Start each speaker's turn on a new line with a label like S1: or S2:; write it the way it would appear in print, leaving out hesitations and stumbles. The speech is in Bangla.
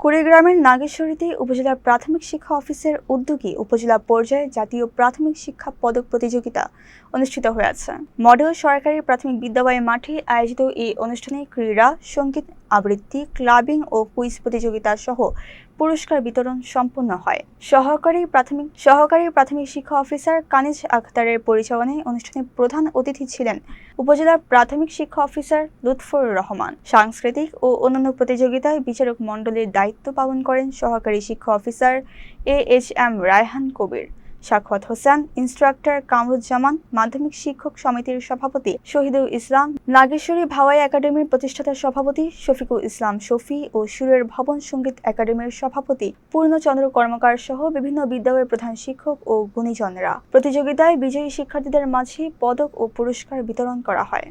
S1: কুড়িগ্রামের নাগেশ্বরীতে উপজেলা প্রাথমিক শিক্ষা অফিসের উদ্যোগে উপজেলা পর্যায়ে জাতীয় প্রাথমিক শিক্ষা পদক প্রতিযোগিতা অনুষ্ঠিত হয়েছে। মডেল সরকারি প্রাথমিক বিদ্যালয় মাঠে আয়োজিত এই অনুষ্ঠানে ক্রীড়া, সঙ্গীত, আবৃত্তি, ক্লাবিং ও কুইজ প্রতিযোগিতা সহ পুরস্কার বিতরণ সম্পন্ন হয়। সহকারী প্রাথমিক শিক্ষা অফিসার কানিজ আখতারের পরিচালনায় অনুষ্ঠানে প্রধান অতিথি ছিলেন উপজেলার প্রাথমিক শিক্ষা অফিসার লুৎফর রহমান। সাংস্কৃতিক ও অন্যান্য প্রতিযোগিতায় বিচারক মণ্ডলীর দায়িত্ব পালন করেন সহকারী শিক্ষা অফিসার AHM রায়হান কবির, সাখাওয়াত হোসেন, ইন্সট্রাক্টর কামরুজ্জামান, মাধ্যমিক শিক্ষক সমিতির সভাপতি শহীদুল ইসলাম, নাগেশ্বরী ভাওয়াই একাডেমির প্রতিষ্ঠাতা সভাপতি শফিকুল ইসলাম শফি ও সুরের ভবন সঙ্গীত একাডেমির সভাপতি পূর্ণচন্দ্র কর্মকার সহ বিভিন্ন বিদ্যালয়ের প্রধান শিক্ষক ও গুণীজনেরা। প্রতিযোগিতায় বিজয়ী শিক্ষার্থীদের মাঝে পদক ও পুরস্কার বিতরণ করা হয়।